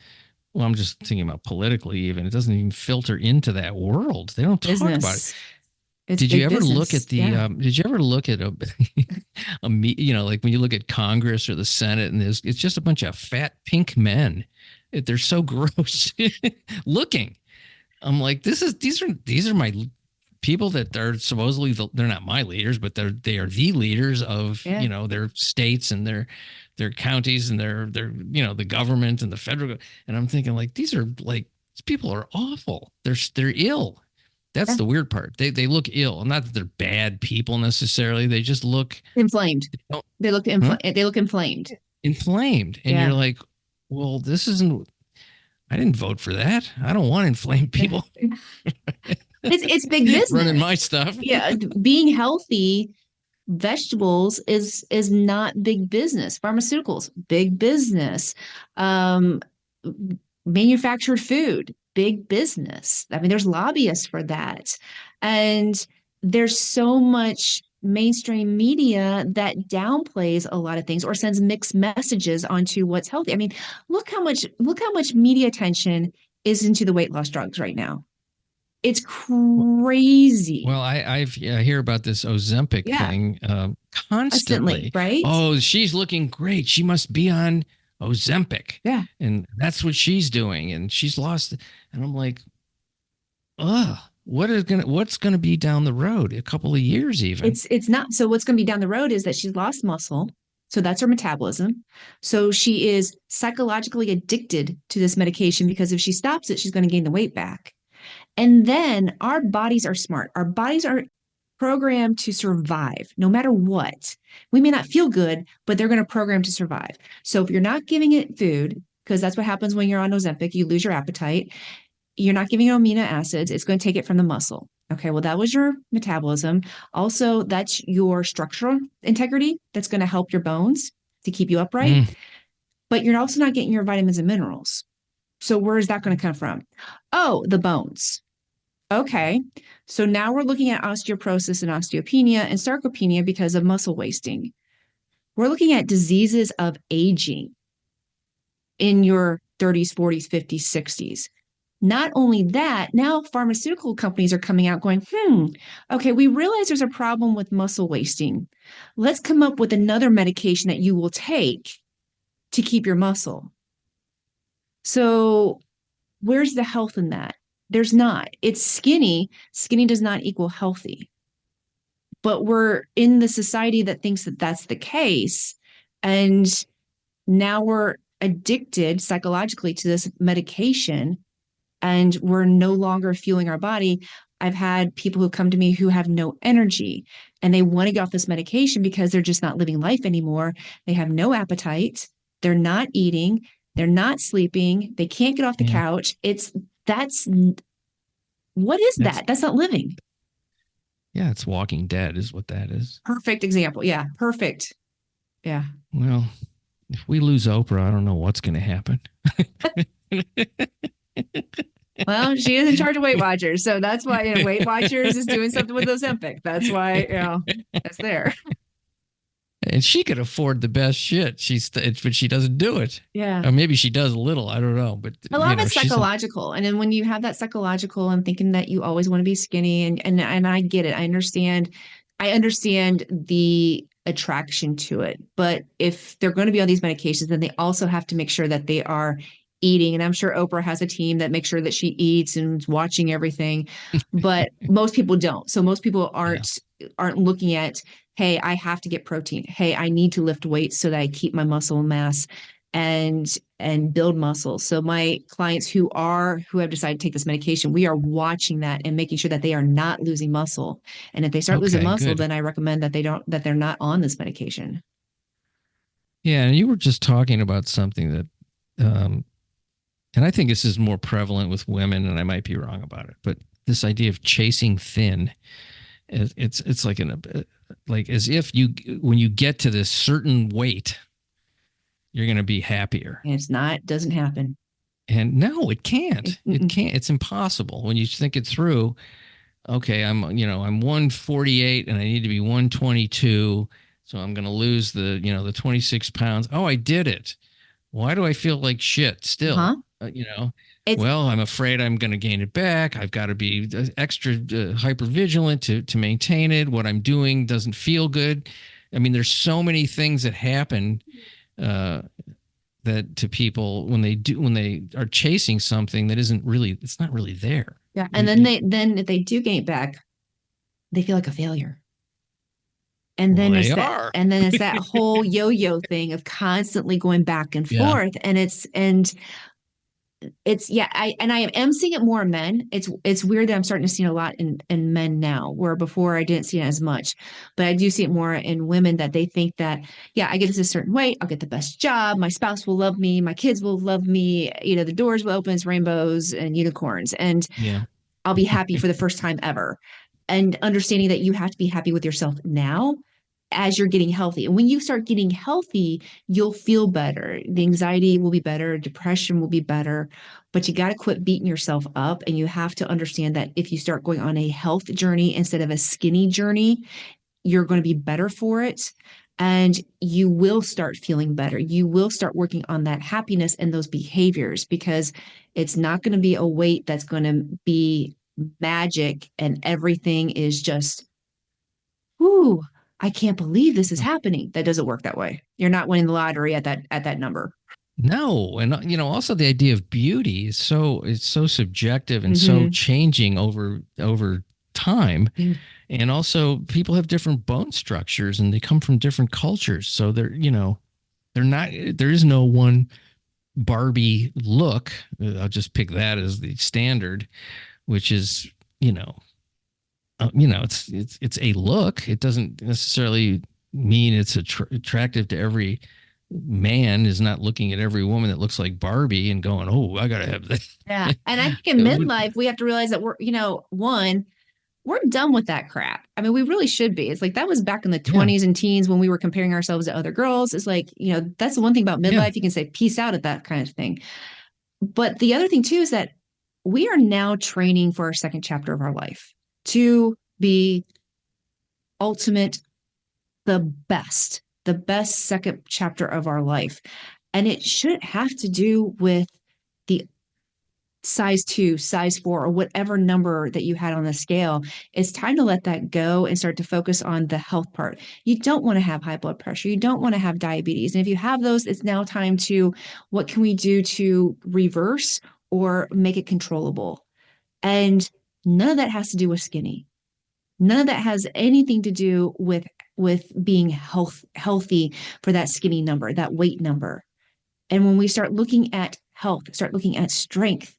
Well, I'm just thinking about politically, even. It doesn't even filter into that world. They don't talk about it. Business. It's Did you big ever look business. at the? Yeah. Did you ever look at like when you look at Congress or the Senate, and it's just a bunch of fat pink men. They're so gross looking. I'm like, these are my people that are supposedly they're not my leaders, but they are the leaders of Yeah. their states and their counties and their the government and the federal. And I'm thinking like these people are awful. They're ill. That's Yeah. the weird part. They look ill. Not that they're bad people necessarily. They just look Inflamed. huh? They look inflamed. Inflamed. And Yeah. you're like, well, this isn't. I didn't vote for that. I don't want inflamed Yeah. people It's big running business. my stuff. Yeah. Being healthy, vegetables is not big business. Pharmaceuticals, big business. Um, Manufactured food, big business. I mean, there's lobbyists for that. And there's so much mainstream media that downplays a lot of things or sends mixed messages onto what's healthy. I mean, look how much media attention is into the weight loss drugs right now. It's crazy. Well, I hear about this Ozempic Yeah, thing constantly, constantly. right? Oh, she's looking great. She must be on Ozempic, Yeah. and that's what she's doing, and she's lost. And I'm like, ugh, what's gonna be down the road? A couple of years, even. It's not. So what's going to be down the road is that she's lost muscle. So that's her metabolism. So she is psychologically addicted to this medication because if she stops it, she's going to gain the weight back. And then our bodies are smart. Our bodies are programmed to survive no matter what. We may not feel good, but they're going to program to survive. So if you're not giving it food, because that's what happens when you're on Ozempic, you lose your appetite. You're not giving it amino acids. It's going to take it from the muscle. Okay, well, that was your metabolism. Also, that's your structural integrity that's going to help your bones to keep you upright. Mm. But you're also not getting your vitamins and minerals. So, where is that going to come from? Oh, the bones. Okay, so now we're looking at osteoporosis and osteopenia and sarcopenia because of muscle wasting. We're looking at diseases of aging in your 30s, 40s, 50s, 60s. Not only that, now pharmaceutical companies are coming out going, okay, we realize there's a problem with muscle wasting. Let's come up with another medication that you will take to keep your muscle. So Where's the health in that? There's not. It's skinny. Skinny does not equal healthy. But we're in the society that thinks that that's the case. And now we're addicted psychologically to this medication and we're no longer fueling our body. I've had people who come to me who have no energy and they want to get off this medication because they're just not living life anymore. They have no appetite. They're not eating. They're not sleeping. They can't get off the Yeah. couch. That's what is That's that? That's not living. yeah, it's Walking Dead is what that is. Perfect example. Yeah, perfect. Yeah. Well, if we lose Oprah, I don't know what's going to happen. Well, she is in charge of Weight Watchers. So that's why, Weight Watchers is doing something with Ozempic. That's why, that's there. And she could afford the best shit. But she doesn't do it. Yeah. Or maybe she does a little. I don't know. But A lot of it's psychological. And then when you have that psychological and thinking that you always want to be skinny and I get it. I understand the attraction to it. But if they're going to be on these medications, then they also have to make sure that they are eating. And I'm sure Oprah has a team that makes sure that she eats and is watching everything. But most people don't. So most people aren't looking at, hey, I have to get protein. Hey, I need to lift weights so that I keep my muscle mass and build muscle. So my clients who have decided to take this medication, we are watching that and making sure that they are not losing muscle. And if they start losing muscle, good. then I recommend that they're not on this medication. Yeah, and you were just talking about something that and I think this is more prevalent with women, and I might be wrong about it, but this idea of chasing thin, it's like as if when you get to this certain weight, you're going to be happier. And it's not, doesn't happen. And no, it can't. It can't. It's impossible when you think it through. Okay, I'm 148 and I need to be 122, so I'm going to lose the 26 pounds. Oh, I did it. Why do I feel like shit still? Huh? Well, I'm afraid I'm going to gain it back. I've got to be extra hyper vigilant to maintain it. What I'm doing doesn't feel good. I mean, there's so many things that happen that to people when they are chasing something that it's not really there. Yeah, and then if they do gain it back, they feel like a failure. And then it's that whole yo-yo thing of constantly going back and forth. And I am seeing it more in men. It's weird that I'm starting to see it a lot in men now, where before I didn't see it as much, but I do see it more in women that they think that, yeah, I get to a certain weight, I'll get the best job, my spouse will love me, my kids will love me, the doors will open, it's rainbows and unicorns, and I'll be happy for the first time ever. And understanding that you have to be happy with yourself now as you're getting healthy. And when you start getting healthy, you'll feel better. The anxiety will be better. Depression will be better. But you got to quit beating yourself up. And you have to understand that if you start going on a health journey instead of a skinny journey, you're going to be better for it. And you will start feeling better. You will start working on that happiness and those behaviors, because it's not going to be a weight that's going to be magic and everything is just, whoo, I can't believe this is happening. That doesn't work that way. You're not winning the lottery at that number. No, and also the idea of beauty is so subjective and so changing over time. And also people have different bone structures and they come from different cultures. So there is no one Barbie look. I'll just pick that as the standard, which is, it's a look. It doesn't necessarily mean it's attractive to every man. Is not looking at every woman that looks like Barbie and going, oh, I got to have that. Yeah. And I think in midlife, we have to realize that we're done with that crap. I mean, we really should be. It's like that was back in the 20s and teens when we were comparing ourselves to other girls. It's like, that's the one thing about midlife. Yeah. You can say peace out at that kind of thing. But the other thing too is that we are now training for our second chapter of our life to be ultimate, the best second chapter of our life. And it shouldn't have to do with the size 2, size 4, or whatever number that you had on the scale. It's time to let that go and start to focus on the health part. You don't want to have high blood pressure. You don't want to have diabetes. And if you have those, it's now time to, what can we do to reverse or make it controllable. And none of that has to do with skinny. None of that has anything to do with being healthy for that skinny number, that weight number. And when we start looking at health, start looking at strength,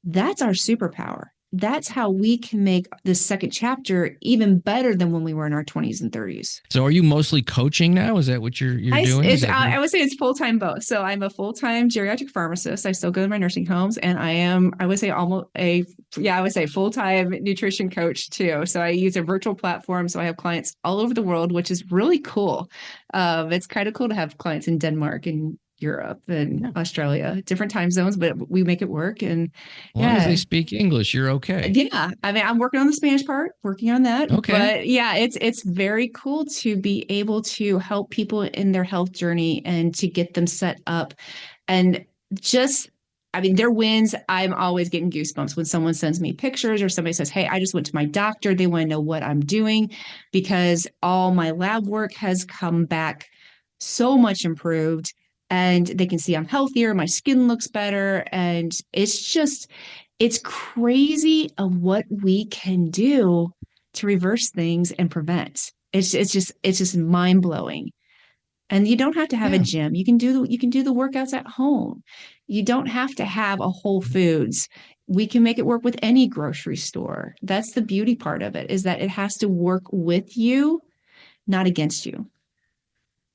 that's our superpower. That's how we can make this second chapter even better than when we were in our 20s and 30s. So are you mostly coaching now? Is that what you're doing? I would say it's full-time both. So I'm a full-time geriatric pharmacist. I still go to my nursing homes, and I would say I would say full-time nutrition coach too. So I use a virtual platform. So I have clients all over the world, which is really cool. It's kind of cool to have clients in Denmark and Europe and Australia, different time zones, but we make it work. And as long as they speak English, you're okay. Yeah. I mean, I'm working on the Spanish part, working on that. Okay. But yeah, it's very cool to be able to help people in their health journey and to get them set up. And their wins, I'm always getting goosebumps when someone sends me pictures or somebody says, hey, I just went to my doctor. They want to know what I'm doing because all my lab work has come back so much improved. And they can see I'm healthier, my skin looks better. And it's crazy of what we can do to reverse things and prevent. It's just mind blowing. And you don't have to have a gym. You can do the workouts at home. You don't have to have a Whole Foods. We can make it work with any grocery store. That's the beauty part of it, is that it has to work with you, not against you.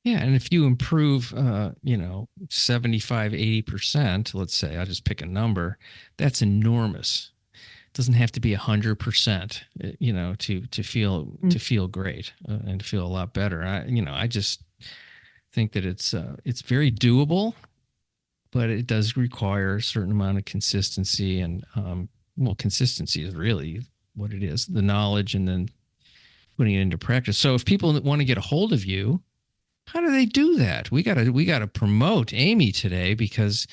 Yeah. And if you improve, 75, 80%, let's say, I'll just pick a number, that's enormous. It doesn't have to be 100%, to feel great and feel a lot better. I just think that it's very doable, but it does require a certain amount of consistency. And, consistency is really what it is, the knowledge and then putting it into practice. So if people want to get a hold of you, how do they do that? We gotta promote Amy today, because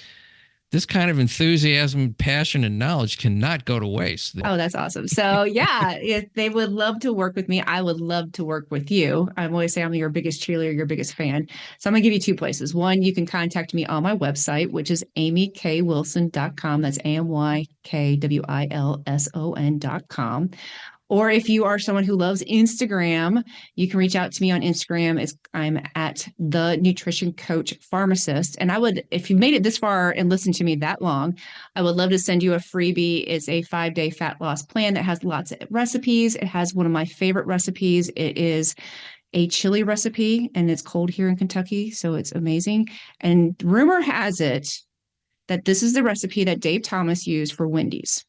this kind of enthusiasm, passion, and knowledge cannot go to waste. Oh, that's awesome. So yeah, if they would love to work with me, I would love to work with you. I always say I'm your biggest cheerleader, your biggest fan. So I'm gonna give you two places. One, you can contact me on my website, which is amykwilson.com. That's AMYKWILSON.com. Or if you are someone who loves Instagram, you can reach out to me on Instagram. I'm at the Nutrition Coach Pharmacist. And if you made it this far and listened to me that long, I would love to send you a freebie. It's a 5-day fat loss plan that has lots of recipes. It has one of my favorite recipes. It is a chili recipe, and it's cold here in Kentucky, so it's amazing. And rumor has it that this is the recipe that Dave Thomas used for Wendy's.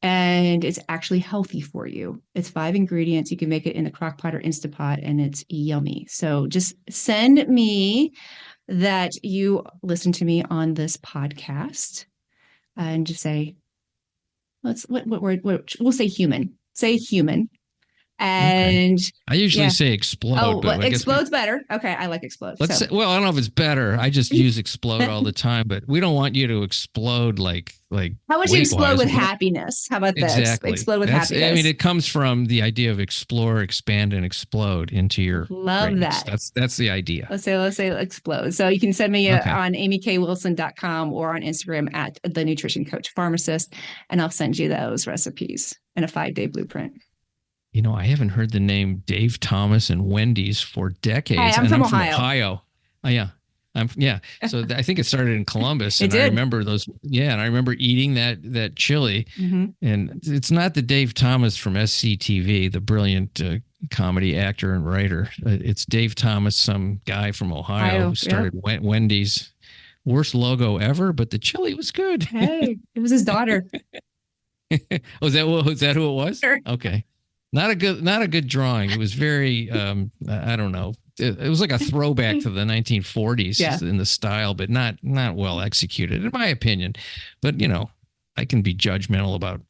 And it's actually healthy for you. It's 5 ingredients. You can make it in a crock pot or Instapot, and it's yummy. So just send me that you listen to me on this podcast and just say, what word? We'll say human. Say human. And okay. I usually say explode. Oh, but explode's better. Okay, I like explode. I don't know if it's better. I just use explode all the time, but we don't want you to explode like. How would you explode with happiness? How about this? Exactly. Explode with happiness. I mean, it comes from the idea of explore, expand, and explode into your. Love greatness. that. That's the idea. Let's say explode. So you can send me on amykwilson.com or on Instagram at the Nutrition Coach Pharmacist, and I'll send you those recipes and a 5-day blueprint. I haven't heard the name Dave Thomas and Wendy's for decades. Hey, I'm from Ohio. Oh, yeah. So I think it started in Columbus. And I remember those. Yeah. And I remember eating that chili. Mm-hmm. And it's not the Dave Thomas from SCTV, the brilliant comedy actor and writer. It's Dave Thomas, some guy from Ohio who started Wendy's. Worst logo ever, but the chili was good. Hey, it was his daughter. Was that who it was? Sure. Okay. Not a good drawing. It was very, I don't know. It was like a throwback to the 1940s in the style, but not well executed, in my opinion. But, I can be judgmental about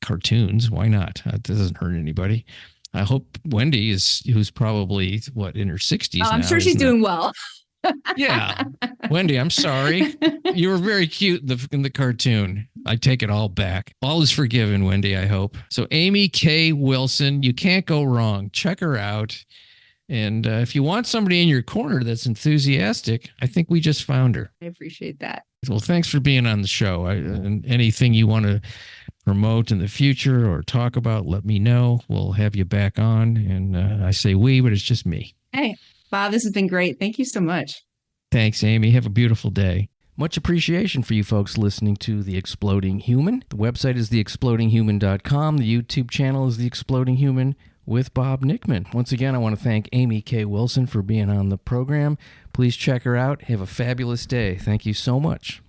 cartoons. Why not? That doesn't hurt anybody. I hope Wendy who's probably, in her 60s now. I'm sure she's doing well. Yeah. Wendy, I'm sorry. You were very cute in the cartoon. I take it all back. All is forgiven, Wendy, I hope. So Amy K. Wilson, you can't go wrong. Check her out. And if you want somebody in your corner that's enthusiastic, I think we just found her. I appreciate that. Well, thanks for being on the show. And anything you want to promote in the future or talk about, let me know. We'll have you back on. And I say we, but it's just me. Hey, Bob, this has been great. Thank you so much. Thanks, Amy. Have a beautiful day. Much appreciation for you folks listening to The Exploding Human. The website is theexplodinghuman.com. The YouTube channel is The Exploding Human with Bob Nickman. Once again, I want to thank Amy K. Wilson for being on the program. Please check her out. Have a fabulous day. Thank you so much.